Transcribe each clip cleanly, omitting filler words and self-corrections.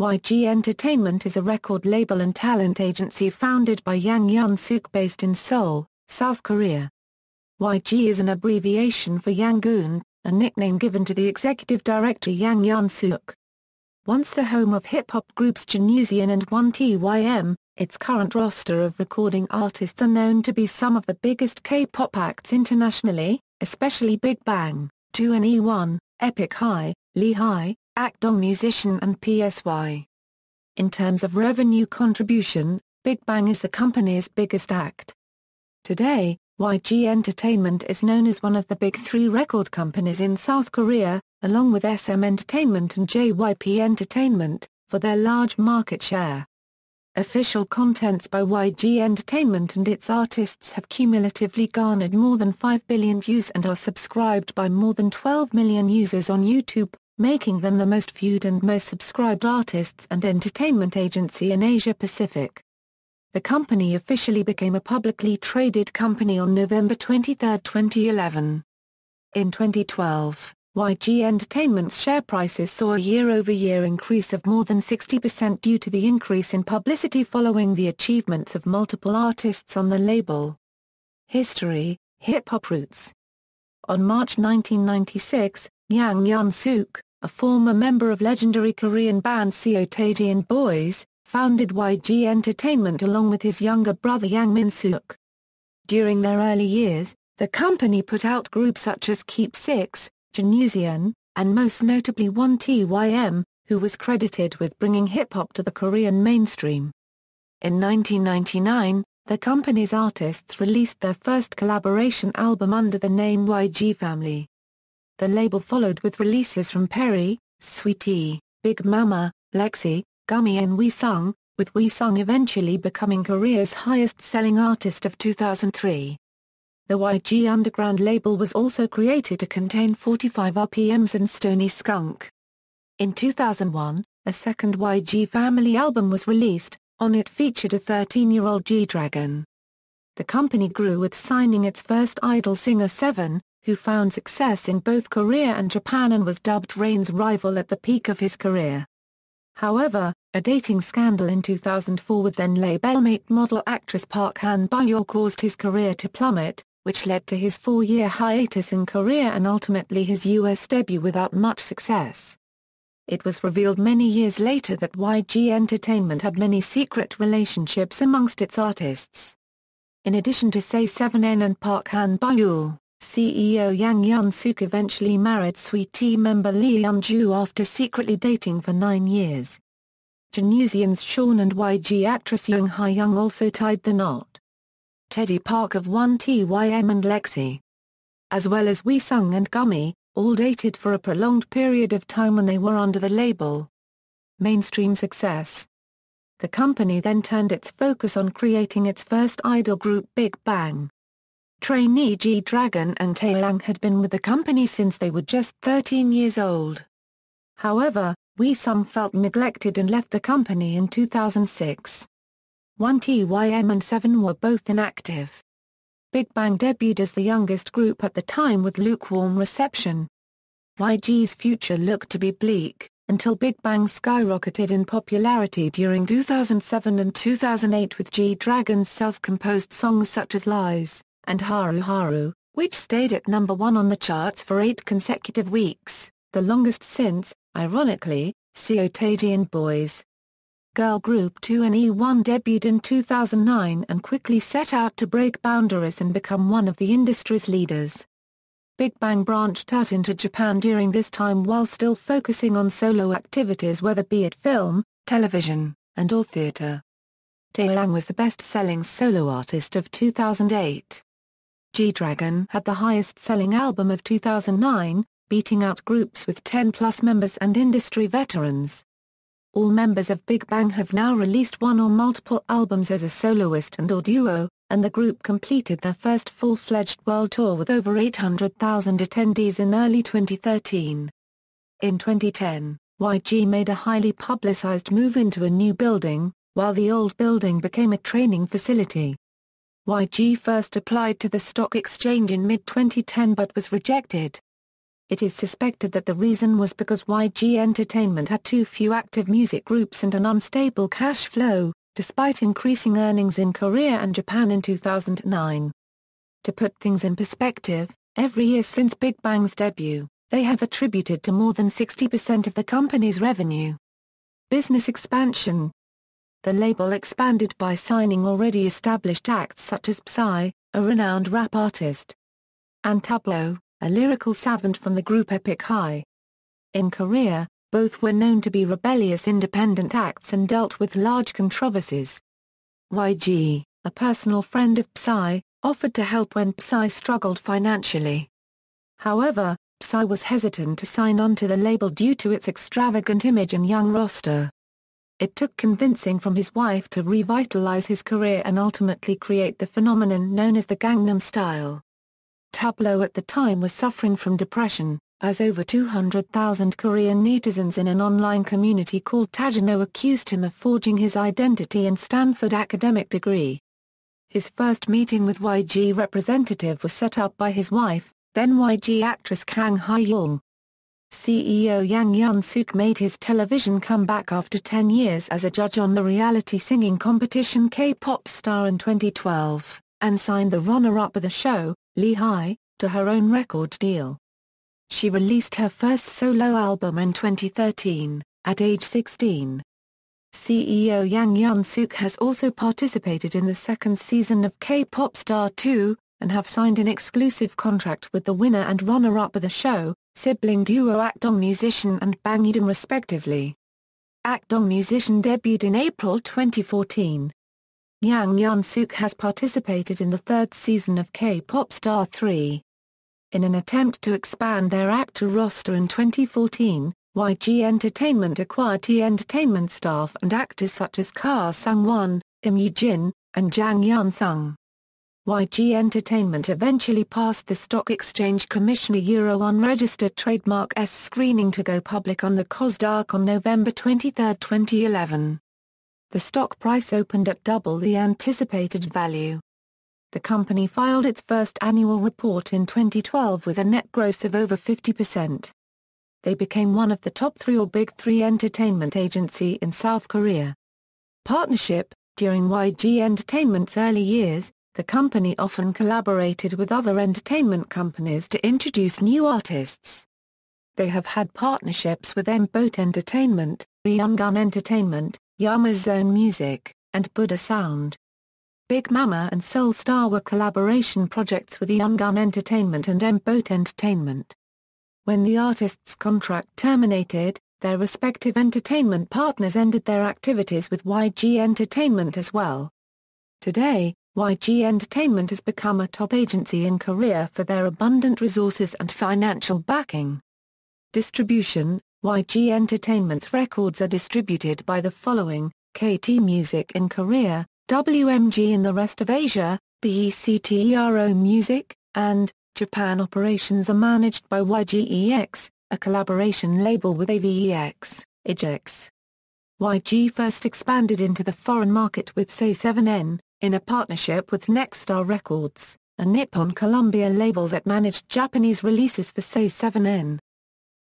YG Entertainment is a record label and talent agency founded by Yang Hyun-suk based in Seoul, South Korea. YG is an abbreviation for Yang Goon, a nickname given to the executive director Yang Hyun-suk. Once the home of hip-hop groups Jinusean and 1TYM, its current roster of recording artists are known to be some of the biggest K-pop acts internationally, especially Big Bang, 2NE1, Epik High, Lee High, Akdong Musician and PSY. In terms of revenue contribution, Big Bang is the company's biggest act. Today, YG Entertainment is known as one of the big three record companies in South Korea, along with SM Entertainment and JYP Entertainment, for their large market share. Official contents by YG Entertainment and its artists have cumulatively garnered more than 5 billion views and are subscribed by more than 12 million users on YouTube, making them the most viewed and most subscribed artists and entertainment agency in Asia Pacific. The company officially became a publicly traded company on November 23, 2011. In 2012, YG Entertainment's share prices saw a year-over-year increase of more than 60% due to the increase in publicity following the achievements of multiple artists on the label. History, hip-hop roots. On March 1996, Yang Hyun-suk, a former member of legendary Korean band Seoul and Boys, founded YG Entertainment along with his younger brother Yang Min-suk. During their early years, the company put out groups such as Keep Six, Jinusean, and most notably 1TYM, who was credited with bringing hip-hop to the Korean mainstream. In 1999, the company's artists released their first collaboration album under the name YG Family. The label followed with releases from Perry, Sweetie, Big Mama, Lexi, Gummy and Wee-sung, with Wee-sung eventually becoming Korea's highest-selling artist of 2003. The YG Underground label was also created to contain 45 RPMs and Stony Skunk. In 2001, a second YG Family album was released. On it featured a 13-year-old G-Dragon. The company grew with signing its first idol singer Seven, who found success in both Korea and Japan and was dubbed Rain's rival at the peak of his career. However, a dating scandal in 2004 with then-labelmate model actress Park Han-byul caused his career to plummet, which led to his 4-year hiatus in Korea and ultimately his US debut without much success. It was revealed many years later that YG Entertainment had many secret relationships amongst its artists. In addition to SAY7N and Park Han-byul, CEO Yang Hyun-suk eventually married Sweetie member Lee Eun-ju after secretly dating for 9 years. Jinusean's Sean and YG actress Young Ha-young also tied the knot. Teddy Park of 1TYM and Lexi, as well as Wee-sung and Gummy, all dated for a prolonged period of time when they were under the label. Mainstream success. The company then turned its focus on creating its first idol group Big Bang. Trainee G-Dragon and Taeyang had been with the company since they were just 13 years old. However, Wee-sung felt neglected and left the company in 2006. 1TYM and Seven were both inactive. Big Bang debuted as the youngest group at the time with lukewarm reception. YG's future looked to be bleak, until Big Bang skyrocketed in popularity during 2007 and 2008 with G-Dragon's self-composed songs such as Lies and Haru Haru, which stayed at number 1 on the charts for 8 consecutive weeks, the longest since, ironically, Seoul and Boys. Girl group 2NE1 debuted in 2009 and quickly set out to break boundaries and become one of the industry's leaders. Big Bang branched out into Japan during this time while still focusing on solo activities, whether be it film, television, and/or theater. Taeyang was the best-selling solo artist of 2008. G-Dragon had the highest-selling album of 2009, beating out groups with 10-plus members and industry veterans. All members of Big Bang have now released one or multiple albums as a soloist and/or duo, and the group completed their first full-fledged world tour with over 800,000 attendees in early 2013. In 2010, YG made a highly publicized move into a new building, while the old building became a training facility. YG first applied to the stock exchange in mid-2010 but was rejected. It is suspected that the reason was because YG Entertainment had too few active music groups and an unstable cash flow, despite increasing earnings in Korea and Japan in 2009. To put things in perspective, every year since Big Bang's debut, they have attributed to more than 60% of the company's revenue. Business expansion. The label expanded by signing already established acts such as Psy, a renowned rap artist, and Tableau, a lyrical savant from the group Epik High. In Korea, both were known to be rebellious independent acts and dealt with large controversies. YG, a personal friend of Psy, offered to help when Psy struggled financially. However, Psy was hesitant to sign on to the label due to its extravagant image and young roster. It took convincing from his wife to revitalize his career and ultimately create the phenomenon known as the Gangnam Style. Tableau at the time was suffering from depression, as over 200,000 Korean netizens in an online community called Tajano accused him of forging his identity and Stanford academic degree. His first meeting with YG representative was set up by his wife, then YG actress Kang Ha-young. CEO Yang Hyun-suk made his television comeback after 10 years as a judge on the reality singing competition K-Pop Star in 2012, and signed the runner-up of the show, Lee High, to her own record deal. She released her first solo album in 2013, at age 16. CEO Yang Hyun-suk has also participated in the second season of K-Pop Star 2, and have signed an exclusive contract with the winner and runner-up of the show, sibling duo Akdong Musician and Bangyeon respectively. Akdong Musician debuted in April 2014. Yang Hyun-suk has participated in the third season of K-Pop Star 3. In an attempt to expand their actor roster in 2014, YG Entertainment acquired T Entertainment staff and actors such as Ka Sung-won, Im Yoo-jin, and Jang Yeon-sung. YG Entertainment eventually passed the Stock Exchange Commission unregistered trademark S screening to go public on the Kosdaq on November 23, 2011. The stock price opened at double the anticipated value. The company filed its first annual report in 2012 with a net gross of over 50%. They became one of the top 3 or Big 3 entertainment agency in South Korea. Partnership. During YG Entertainment's early years, the company often collaborated with other entertainment companies to introduce new artists. They have had partnerships with M-Boat Entertainment, Ryungun Entertainment, Yamazone Music, and Buddha Sound. Big Mama and Soul Star were collaboration projects with Ryungun Entertainment and M-Boat Entertainment. When the artists' contract terminated, their respective entertainment partners ended their activities with YG Entertainment as well. Today, YG Entertainment has become a top agency in Korea for their abundant resources and financial backing. Distribution. YG Entertainment's records are distributed by the following: KT Music in Korea, WMG in the rest of Asia, BECTERO Music, and Japan. Operations are managed by YGEX, a collaboration label with AVEX, IJEX. YG first expanded into the foreign market with Say7N, in a partnership with Nexstar Records, a Nippon Columbia label that managed Japanese releases for Say7N.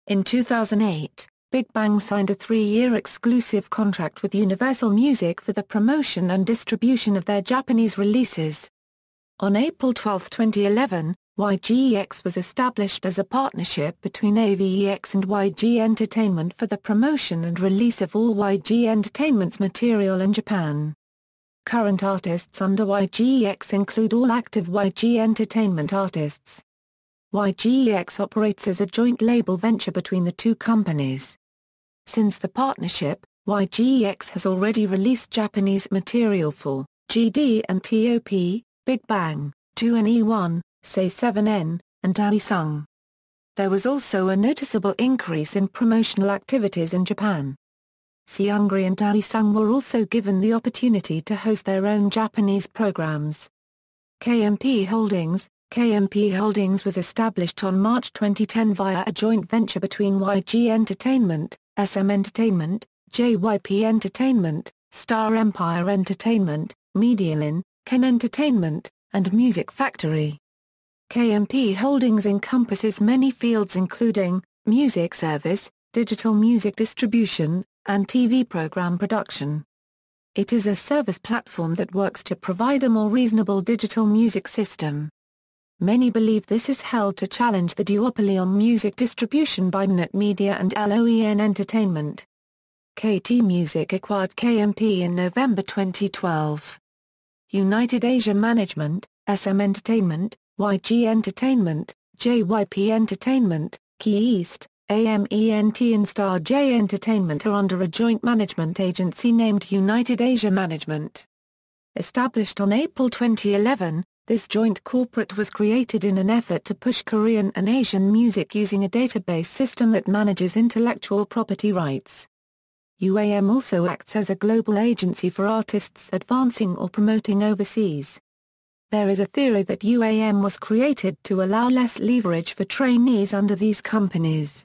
In 2008, Big Bang signed a 3-year exclusive contract with Universal Music for the promotion and distribution of their Japanese releases. On April 12, 2011, YGEX was established as a partnership between AVEX and YG Entertainment for the promotion and release of all YG Entertainment's material in Japan. Current artists under YGEX include all active YG Entertainment artists. YGEX operates as a joint label venture between the two companies. Since the partnership, YGEX has already released Japanese material for GD and TOP, Big Bang, 2NE1, Say7N, and Daesung. There was also a noticeable increase in promotional activities in Japan. Seungri and Daesung were also given the opportunity to host their own Japanese programs. KMP Holdings was established on March 2010 via a joint venture between YG Entertainment, SM Entertainment, JYP Entertainment, Star Empire Entertainment, Medialin, Ken Entertainment, and Music Factory. KMP Holdings encompasses many fields including music service, digital music distribution, and TV program production. It is a service platform that works to provide a more reasonable digital music system. Many believe this is held to challenge the duopoly on music distribution by Net Media and LOEN Entertainment. KT Music acquired KMP in November 2012. United Asia Management, SM Entertainment, YG Entertainment, JYP Entertainment, Key East, AMENT and Star J Entertainment are under a joint management agency named United Asia Management. Established on April 2011, this joint corporate was created in an effort to push Korean and Asian music using a database system that manages intellectual property rights. UAM also acts as a global agency for artists advancing or promoting overseas. There is a theory that UAM was created to allow less leverage for trainees under these companies.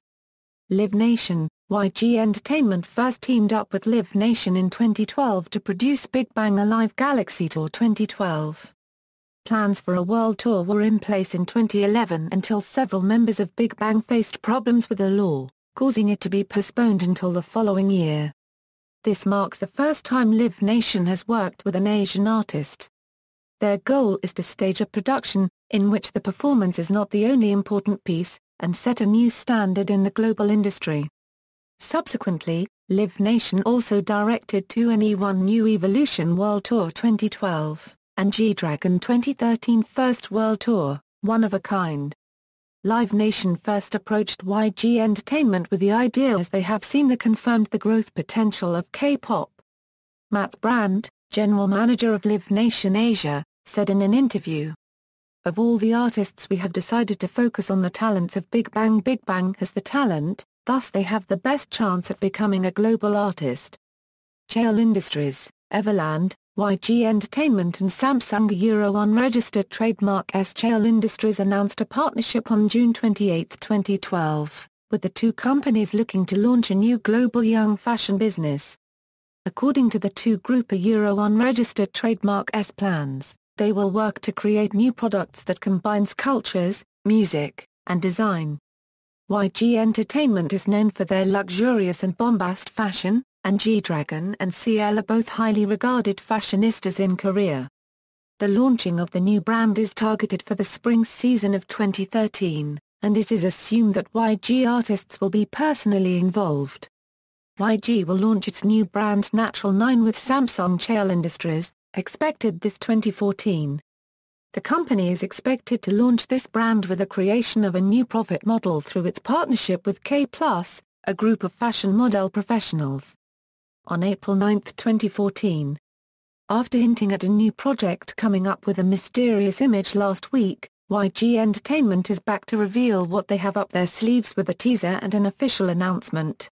Live Nation, YG Entertainment first teamed up with Live Nation in 2012 to produce Big Bang Alive Galaxy Tour 2012. Plans for a world tour were in place in 2011 until several members of Big Bang faced problems with the law, causing it to be postponed until the following year. This marks the first time Live Nation has worked with an Asian artist. Their goal is to stage a production, in which the performance is not the only important piece, and set a new standard in the global industry. Subsequently, Live Nation also directed 2NE1 New Evolution World Tour 2012, and G-Dragon 2013 First World Tour, One of a Kind. Live Nation first approached YG Entertainment with the idea as they have seen the confirmed the growth potential of K-pop. Matt Brandt, general manager of Live Nation Asia, said in an interview, "Of all the artists we have decided to focus on the talents of Big Bang. Big Bang has the talent, thus they have the best chance at becoming a global artist." Cheol Industries, Everland, YG Entertainment and Samsung unregistered trademark Cheol Industries announced a partnership on June 28, 2012, with the two companies looking to launch a new global young fashion business. According to the two-group unregistered trademark plans, they will work to create new products that combines cultures, music, and design. YG Entertainment is known for their luxurious and bombast fashion, and G-Dragon and CL are both highly regarded fashionistas in Korea. The launching of the new brand is targeted for the spring season of 2013, and it is assumed that YG artists will be personally involved. YG will launch its new brand Natural 9 with Samsung Cheol Industries, expected this 2014. The company is expected to launch this brand with the creation of a new profit model through its partnership with K+, a group of fashion model professionals. On April 9, 2014. After hinting at a new project coming up with a mysterious image last week, YG Entertainment is back to reveal what they have up their sleeves with a teaser and an official announcement.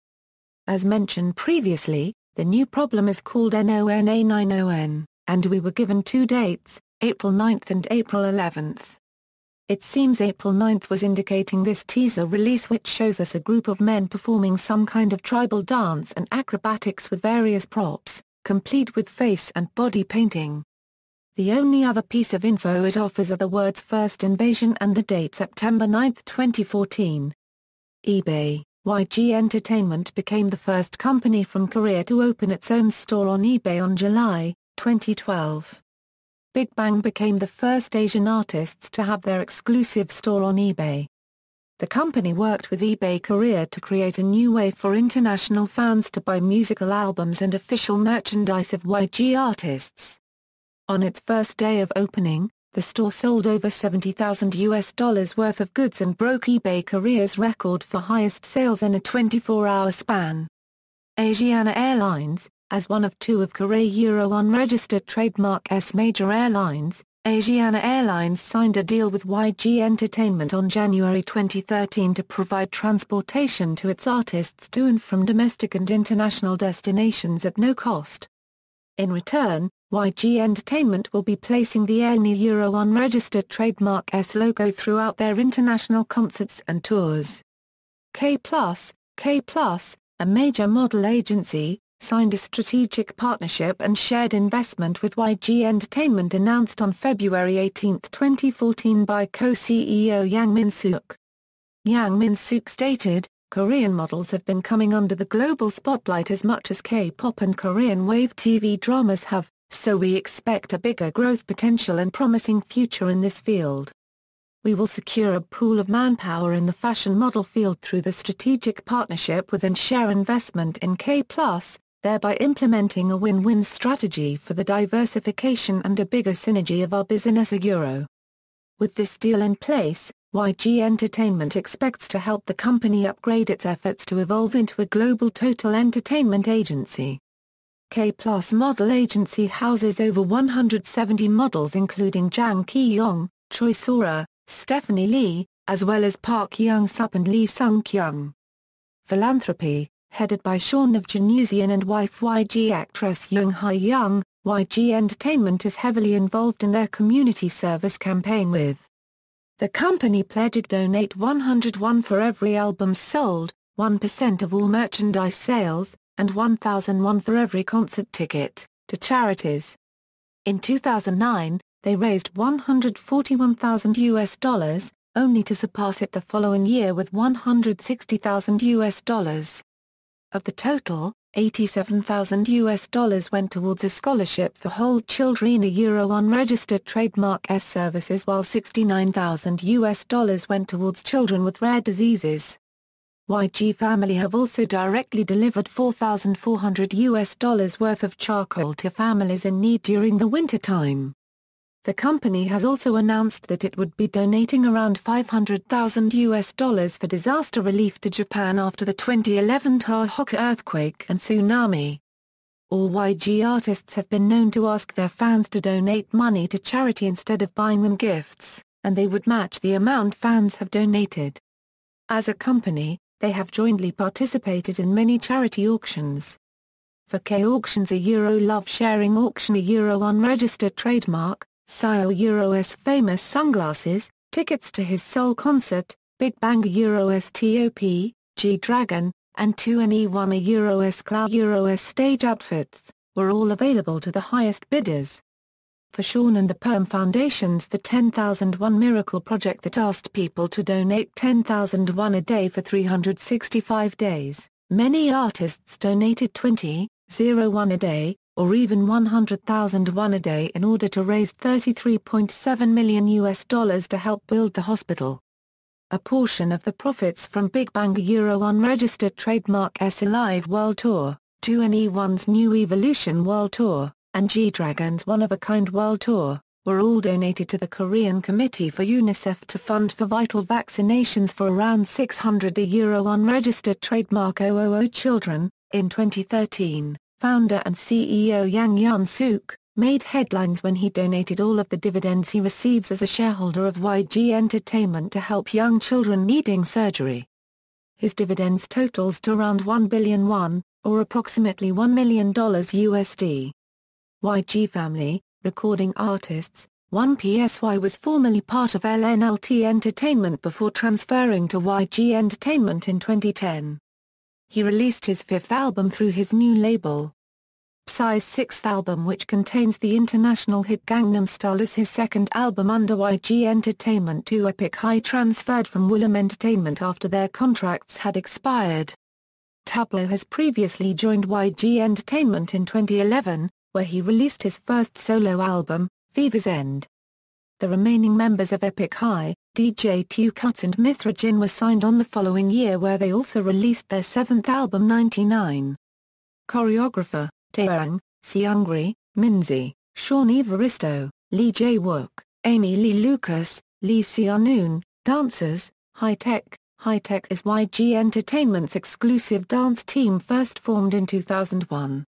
As mentioned previously, the new problem is called NONA90N, and we were given two dates, April 9 and April 11. It seems April 9 was indicating this teaser release, which shows us a group of men performing some kind of tribal dance and acrobatics with various props, complete with face and body painting. The only other piece of info it offers are the words First Invasion and the date September 9, 2014. eBay. YG Entertainment became the first company from Korea to open its own store on eBay on July 2012. Big Bang became the first Asian artists to have their exclusive store on eBay. The company worked with eBay Korea to create a new way for international fans to buy musical albums and official merchandise of YG artists. On its first day of opening, the store sold over $70,000 worth of goods and broke eBay Korea's record for highest sales in a 24-hour span. Asiana Airlines, as one of two of Korea unregistered trademark major airlines, Asiana Airlines signed a deal with YG Entertainment on January 2013 to provide transportation to its artists to and from domestic and international destinations at no cost. In return, YG Entertainment will be placing the AIRNI unregistered trademark logo throughout their international concerts and tours. K+, a major model agency, signed a strategic partnership and shared investment with YG Entertainment announced on February 18, 2014 by co-CEO Yang Hyun-suk. Yang Hyun-suk stated, "Korean models have been coming under the global spotlight as much as K-pop and Korean wave TV dramas have, so we expect a bigger growth potential and promising future in this field. We will secure a pool of manpower in the fashion model field through the strategic partnership with and share investment in K+, thereby implementing a win-win strategy for the diversification and a bigger synergy of our business. With this deal in place, YG Entertainment expects to help the company upgrade its efforts to evolve into a global total entertainment agency. K+ Model Agency houses over 170 models including Jang Ki-young, Choi Sora, Stephanie Lee, as well as Park Young-sup and Lee Sung-kyung. Philanthropy, headed by Sean of Jinusean and wife YG actress Yang Hyun-suk, YG Entertainment is heavily involved in their community service campaign with the company pledged to donate 101 for every album sold, 1% of all merchandise sales, and 1,001 for every concert ticket, to charities. In 2009, they raised $141,000, only to surpass it the following year with $160,000. Of the total, $87,000 went towards a scholarship for whole children unregistered trademark S services while $69,000 went towards children with rare diseases. YG family have also directly delivered $4,400 worth of charcoal to families in need during the wintertime. The company has also announced that it would be donating around $500,000 for disaster relief to Japan after the 2011 Tohoku earthquake and tsunami. All YG artists have been known to ask their fans to donate money to charity instead of buying them gifts, and they would match the amount fans have donated. As a company, they have jointly participated in many charity auctions. For K auctions a love sharing auction a unregistered trademark, Seo famous sunglasses, tickets to his Seoul concert, Big Bang a top, G-Dragon, and 2NE1 a cloud stage outfits, were all available to the highest bidders. For Sean and the Perm Foundation's The 10,001 Miracle Project that asked people to donate 10,001 a day for 365 days, many artists donated 20,001 a day, or even 100,001 a day in order to raise $33.7 million to help build the hospital. A portion of the profits from Big Bang unregistered trademark S Alive World Tour, 2NE1's New Evolution World Tour, and G-Dragon's One of a Kind World Tour, were all donated to the Korean Committee for UNICEF to fund for vital vaccinations for around 600 unregistered trademark 000 children. In 2013. Founder and CEO Yang Hyun-suk, made headlines when he donated all of the dividends he receives as a shareholder of YG Entertainment to help young children needing surgery. His dividends totals to around 1 billion won, or approximately $1 million. YG Family, recording artists, 1PSY was formerly part of LNLT Entertainment before transferring to YG Entertainment in 2010. He released his fifth album through his new label. PSY's sixth album, which contains the international hit Gangnam Style, is his second album under YG Entertainment. To Epik High transferred from Woollim Entertainment after their contracts had expired. Tablo has previously joined YG Entertainment in 2011, where he released his first solo album, Fever's End. The remaining members of Epik High, DJ Two Cuts and Mithra Jin, were signed on the following year, where they also released their seventh album 99. Choreographer, Taeyang, Seungri, Minzy, Sean Evaristo, Lee Jae-wook, Amy Lee Lucas, Lee Seon-noon. Dancers, High Tech. High Tech is YG Entertainment's exclusive dance team first formed in 2001.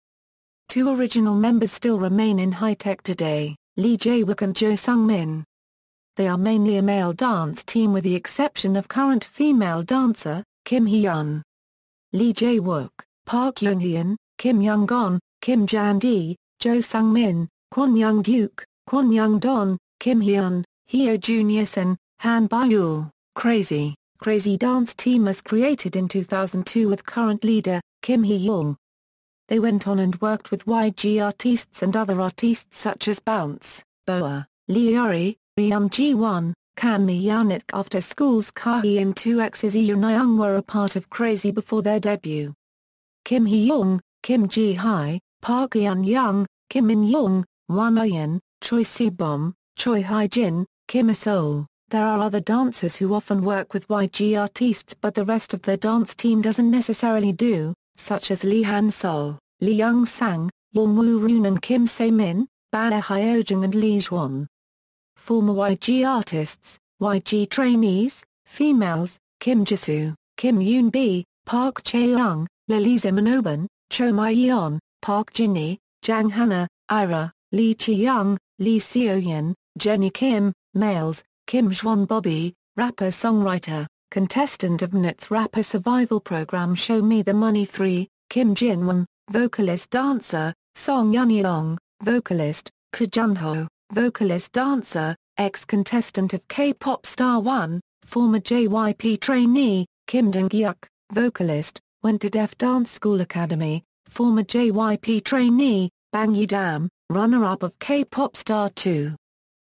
Two original members still remain in High Tech today, Lee Jae-wook and Jo Sung-min. They are mainly a male dance team with the exception of current female dancer, Kim Hee-yeon. Lee Jae-wook, Park Young-hyun, Kim Young-gon, Kim Jan-dee, Jo Sung-min, Kwon Young-duke, Kwon Young-don, Kim Hee-yeon, Hyo Juniorson, Han Byul. Crazy Dance Team was created in 2002 with current leader, Kim Hee-young. They went on and worked with YG artists and other artists such as Bounce, Boa, Lee Yuri, Ryun Ji-won, Kan Mi Yanit. After School's Kahi and 2X's Yoon Young were a part of Crazy before their debut. Kim Hee-young, Kim Ji-hye, Park Yeon-young, Kim Min-young, Won Oh-yeon, Choi Si-bom, Choi Hye-jin, Kim Ah-seol. There are other dancers who often work with YG artists but the rest of their dance team doesn't necessarily do, such as Lee Han-sol, Lee Young-sang, Young Woo-roon and Kim Se-min, Ban Hyojung and Lee Jwon. Former YG artists, YG trainees, females, Kim Jisoo, Kim Yoon-bi, Park Chae-young, Liliza Manoban, Cho My-yeon, Park Jin-hee, Jang Hana, Ira, Lee Chi-young, Lee Seo-yeon, Jennie Kim. Males, Kim Jwon Bobby, rapper-songwriter, contestant of Mnut's rapper survival program Show Me the Money 3, Kim Jin-won, vocalist-dancer, Song Yun-yeong, vocalist, Ko Jun-ho, vocalist-dancer, ex-contestant of K-pop Star 1, former JYP trainee, Kim Dong-hyuk, vocalist, went to Def Dance School Academy, former JYP trainee, Bang Yi-dam, runner-up of K-pop Star 2.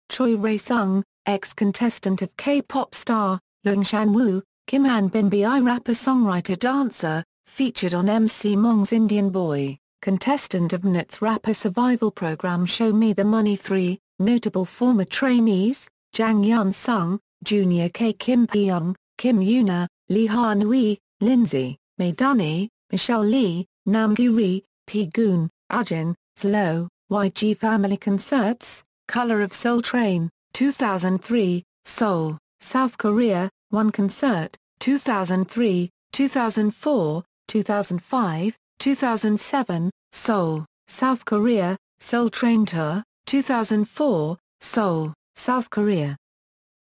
Choi Rae-sung, ex-contestant of K-pop star, Leung Shan-woo, Kim Han-bin-bi, rapper-songwriter-dancer, featured on MC Mong's Indian Boy, contestant of Mnut's rapper survival program Show Me the Money 3, notable former trainees, Jang Yeon-sung, Junior K. Kim Pyeong, Kim Yoona, Lee Ha-nui, Lindsay, Mae Dunny, Michelle Lee, Nam Gyu-ri, P. Goon, Ajin, Zlo, YG Family Concerts, Color of Seoul Train, 2003, Seoul, South Korea, One Concert, 2003, 2004, 2005, 2007, Seoul, South Korea, Seoul Train Tour, 2004, Seoul, South Korea.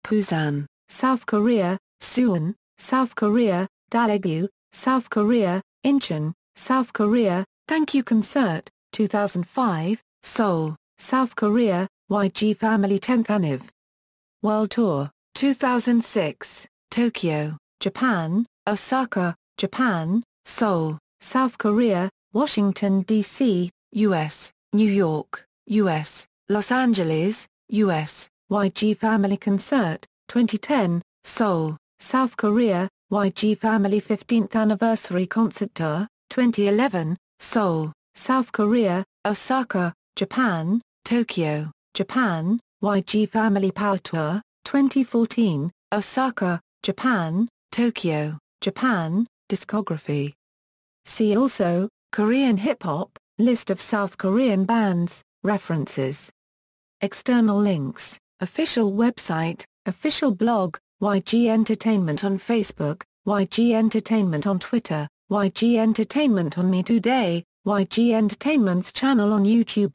Busan, South Korea, Suwon, South Korea, Daegu, South Korea, Incheon, South Korea, Thank You Concert, 2005, Seoul, South Korea, YG Family 10th Anniv. World Tour, 2006, Tokyo, Japan, Osaka, Japan, Seoul, South Korea, Washington, D.C., U.S., New York, U.S., Los Angeles, U.S., YG Family Concert, 2010, Seoul, South Korea, YG Family 15th Anniversary Concert Tour, 2011, Seoul, South Korea, Osaka, Japan, Tokyo, Japan, YG Family Power Tour, 2014, Osaka, Japan, Tokyo, Japan, Discography. See also, Korean hip-hop, list of South Korean bands, references. External links, official website, official blog, YG Entertainment on Facebook, YG Entertainment on Twitter, YG Entertainment on Me Today, YG Entertainment's channel on YouTube.